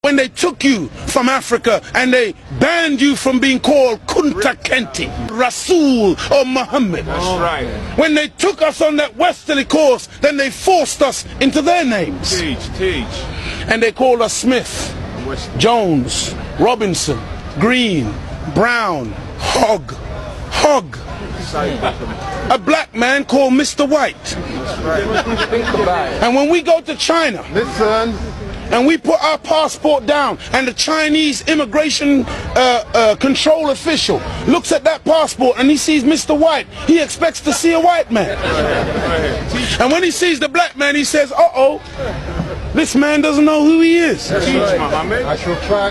When they took you from Africa and they banned you from being called Kunta Kinte, Rasul or Mohammed. That's right. When they took us on that westerly course, then they forced us into their names. Teach. And they called us Smith, Jones, Robinson, Green, Brown, Hogg. A black man called Mr. White. And when we go to China, listen, and we put our passport down, and the Chinese immigration control official looks at that passport and he sees Mr. White, he expects to see a white man. And when he sees the black man, he says, uh-oh, this man doesn't know who he is. Teach, Mohammed. I shall try.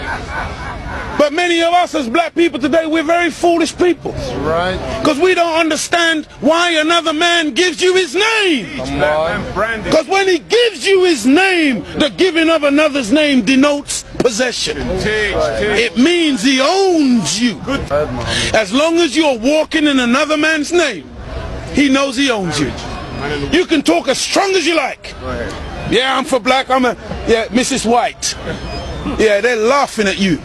But many of us as black people today, we're very foolish people. That's right. Because we don't understand why another man gives you his name. Because when he gives you his name, the giving of another's name denotes possession. It means he owns you. As long as you're walking in another man's name, he knows he owns you. You can talk as strong as you like. Yeah, I'm for black, yeah, Mrs. White. Yeah, they're laughing at you.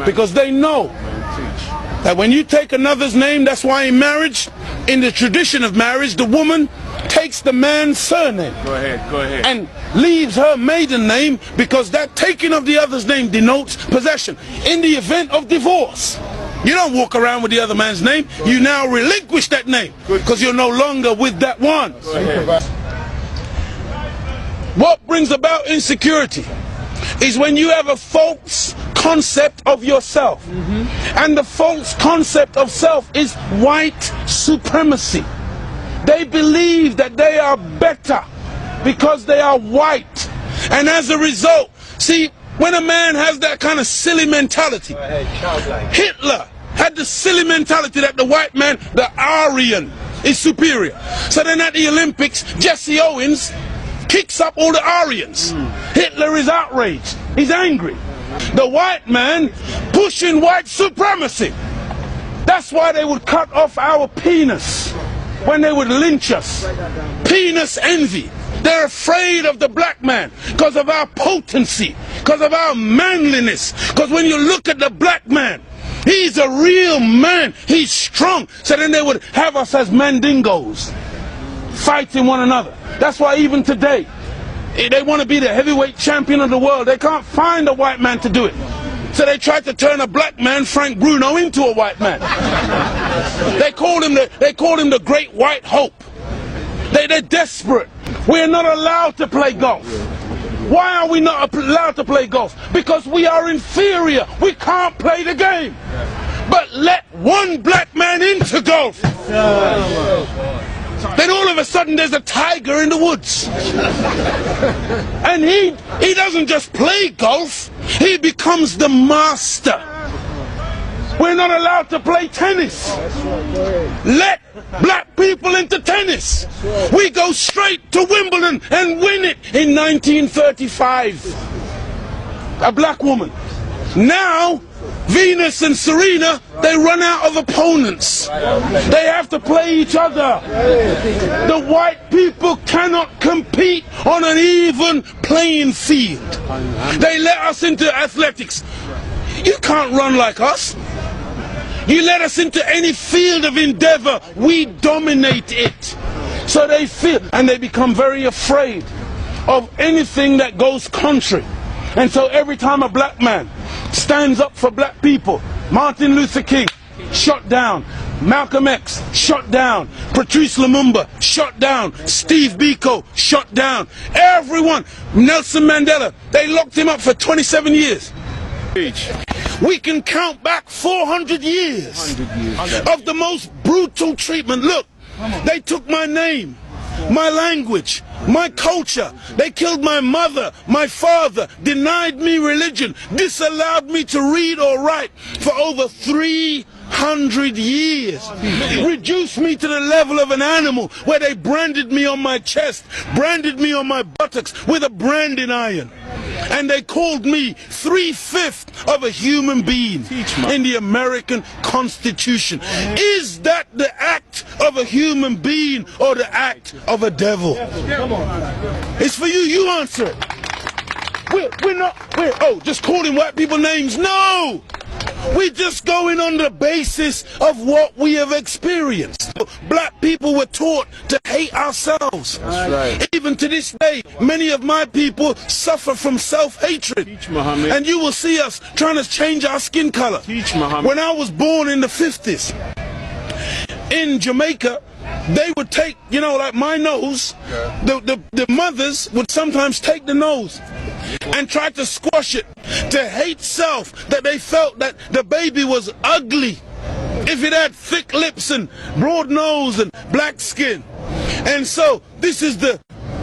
Because they know that when you take another's name, that's why in marriage, in the tradition of marriage, the woman takes the man's surname. Go ahead. And leaves her maiden name, because that taking of the other's name denotes possession. In the event of divorce, you don't walk around with the other man's name. You now relinquish that name because you're no longer with that one. What brings about insecurity is when you have a false concept of yourself. And the false concept of self is white supremacy. They believe that they are better because they are white. And as a result, see, when a man has that kind of silly mentality, Hitler had the silly mentality that the white man, the Aryan, is superior. So then at the Olympics, Jesse Owens kicks up all the Aryans. Hitler is outraged. He's angry. The white man pushing white supremacy. That's why they would cut off our penis when they would lynch us. Penis envy. They're afraid of the black man because of our potency, because of our manliness. Because when you look at the black man, he's a real man. He's strong. So then they would have us as mandingos, fighting one another. That's why even today, they want to be the heavyweight champion of the world. They can't find a white man to do it. So they tried to turn a black man, Frank Bruno, into a white man. They called him the Great White Hope. They're desperate. We're not allowed to play golf. Why are we not allowed to play golf? Because we are inferior. We can't play the game. But let one black man into golf. Then all of a sudden there's a tiger in the woods. And he doesn't just play golf, he becomes the master. We're not allowed to play tennis. Let black people into tennis. We go straight to Wimbledon and win it in 1935. A black woman. Now Venus and Serena, they run out of opponents. They have to play each other. The white people cannot compete on an even playing field. They let us into athletics. You can't run like us. You let us into any field of endeavor, we dominate it. So they feel, and they become very afraid of anything that goes contrary. And so every time a black man stands up for black people, Martin Luther King, shot down. Malcolm X, shot down. Patrice Lumumba, shot down. Steve Biko, shot down. Everyone, Nelson Mandela, they locked him up for 27 years. We can count back 400 years of the most brutal treatment. Look, they took my name, my language, my culture. They killed my mother, my father, denied me religion, disallowed me to read or write for over 300 years. Reduced me to the level of an animal where they branded me on my chest, branded me on my buttocks with a branding iron. And they called me 3/5 of a human being in the American Constitution. Is that the act of a human being or the act of a devil? It's for you, you answer it. we're just calling white people names. No! We're just going on the basis of what we have experienced. Black people were taught to hate ourselves. That's right. Even to this day, many of my people suffer from self-hatred. Teach, Mohammed. And you will see us trying to change our skin color. Teach, Mohammed. When I was born in the 50s, in Jamaica, they would take, you know, like my nose, the mothers would sometimes take the nose and try to squash it, to hate self, that they felt that the baby was ugly if it had thick lips and broad nose and black skin. And so this is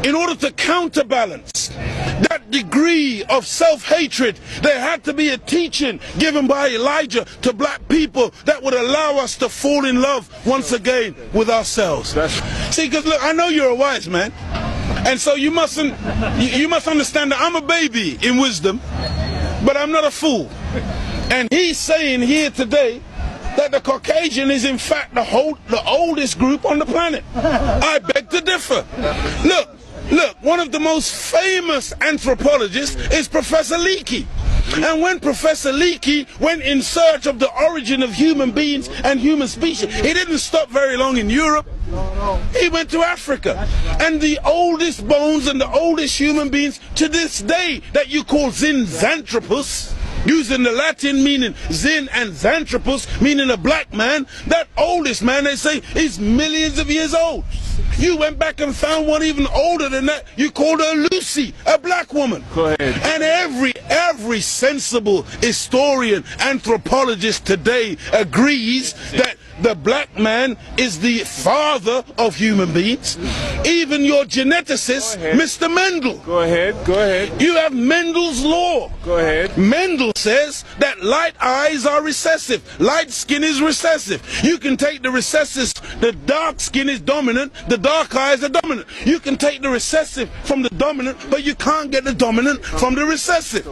in order to counterbalance that degree of self-hatred, there had to be a teaching given by Elijah to black people that would allow us to fall in love once again with ourselves. See, because look, I know you're a wise man, and so you must understand that I'm a baby in wisdom, but I'm not a fool. And he's saying here today that the Caucasian is in fact the oldest group on the planet. I beg to differ. Look, one of the most famous anthropologists is Professor Leakey. And when Professor Leakey went in search of the origin of human beings and human species, he didn't stop very long in Europe. He went to Africa. And the oldest bones and the oldest human beings to this day that you call Zinzanthropus, using the Latin meaning Zin and Xanthropus, meaning a black man, that oldest man, they say, is millions of years old. You went back and found one even older than that. You called her Lucy, a black woman. Go ahead. And every sensible historian, anthropologist today agrees that the black man is the father of human beings. Even your geneticist, Mr. Mendel. Go ahead. You have Mendel's law. Go ahead. Mendel says that light eyes are recessive. Light skin is recessive. You can take the recessive, the dark skin is dominant, the dark eyes are dominant. You can take the recessive from the dominant, but you can't get the dominant from the recessive.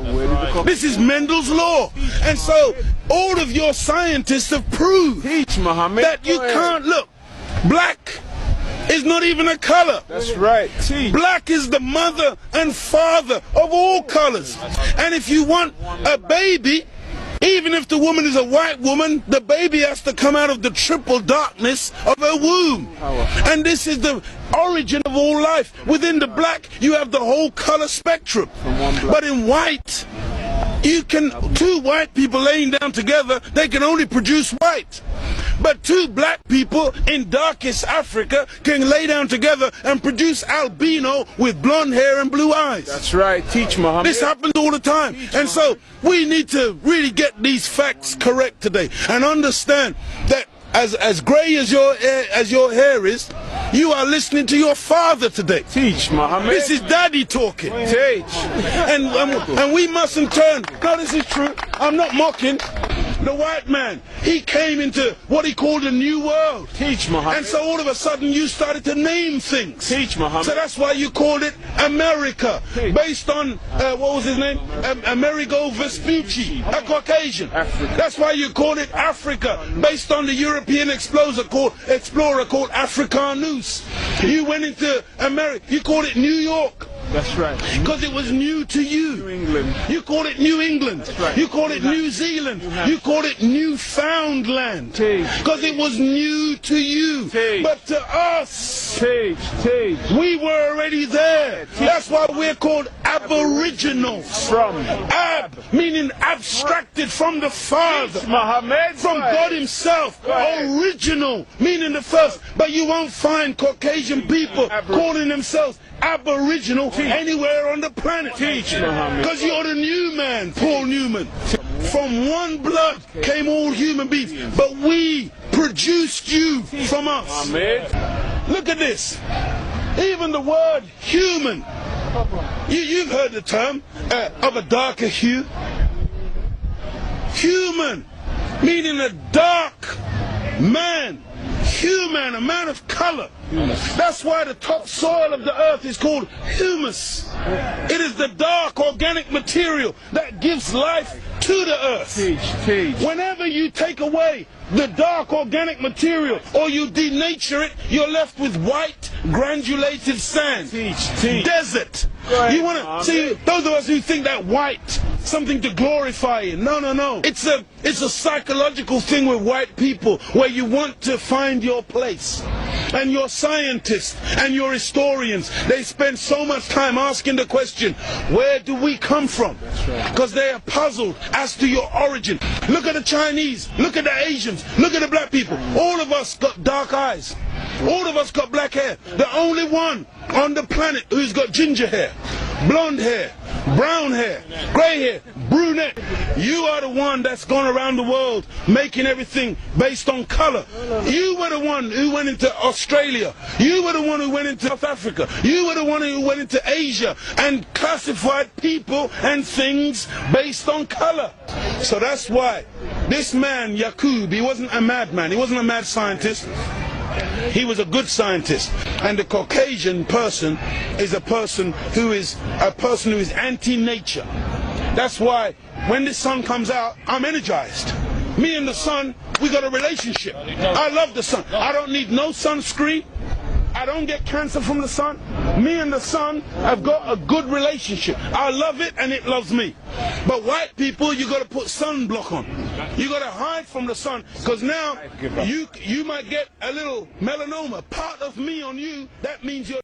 This is Mendel's law. And so all of your scientists have proved that you can't look. Black is not even a color. That's right. Black is the mother and father of all colors. And if you want a baby, even if the woman is a white woman, the baby has to come out of the triple darkness of her womb. And this is the origin of all life. Within the black, you have the whole color spectrum. But in white, two white people laying down together, they can only produce white. But two black people in darkest Africa can lay down together and produce albino with blonde hair and blue eyes. That's right. Teach, Mohammed. This happens all the time. And so we need to really get these facts correct today and understand that as grey as your hair is, you are listening to your father today. Teach, Mohammed. This is daddy talking. Teach. And we mustn't turn. No, this is true. I'm not mocking. The white man, he came into what he called a new world. Teach, Mohammed. And so all of a sudden you started to name things. Teach, Mohammed. So that's why you called it America, based on, what was his name? Amerigo Vespucci, a Caucasian. Africa. That's why you called it Africa, based on the European explorer called Africanus. You went into America, you called it New York. That's right. Because it was new to you. New England. You called it New England. That's right. You called it New Zealand. You called it Newfoundland. Because it was new to you. But to us, we were already there. That's why we're called aboriginals. From Ab, meaning abstracted from the Father. Mohammed. From God himself. Original, meaning the first. But you won't find Caucasian people calling themselves aboriginal anywhere on the planet. Because you're the new man, Paul Newman. From one blood came all human beings, but we produced you from us. Look at this. Even the word human, you've heard the term of a darker hue. Human, meaning a dark man. Human, a man of color. That's why the topsoil of the earth is called humus. It is the dark organic material that gives life to the earth. Whenever you take away the dark organic material or you denature it, you're left with white, granulated sand, Teach. desert. ahead, You want to Mohammed. see those of us who think that white something to glorify in? No. It's a psychological thing with white people where you want to find your place. And your scientists and your historians, they spend so much time asking the question, where do we come from? Because they are puzzled as to your origin. Look at the Chinese, look at the Asians, look at the black people. All of us got dark eyes. All of us got black hair. The only one on the planet who's got ginger hair, blonde hair, brown hair, grey hair, brunette. You are the one that's gone around the world making everything based on colour. You were the one who went into Australia. You were the one who went into South Africa. You were the one who went into Asia and classified people and things based on colour. So that's why this man, Yaqub, he wasn't a madman. He wasn't a mad scientist. He was a good scientist. And the Caucasian person is a person who is anti-nature. That's why when the sun comes out, I'm energized. Me and the sun, we got a relationship. I love the sun. I don't need no sunscreen. I don't get cancer from the sun. Me and the sun have got a good relationship. I love it and it loves me. But white people, you got to put sunblock on. You got to hide from the sun, because now you might get a little melanoma. Part of me on you, that means you're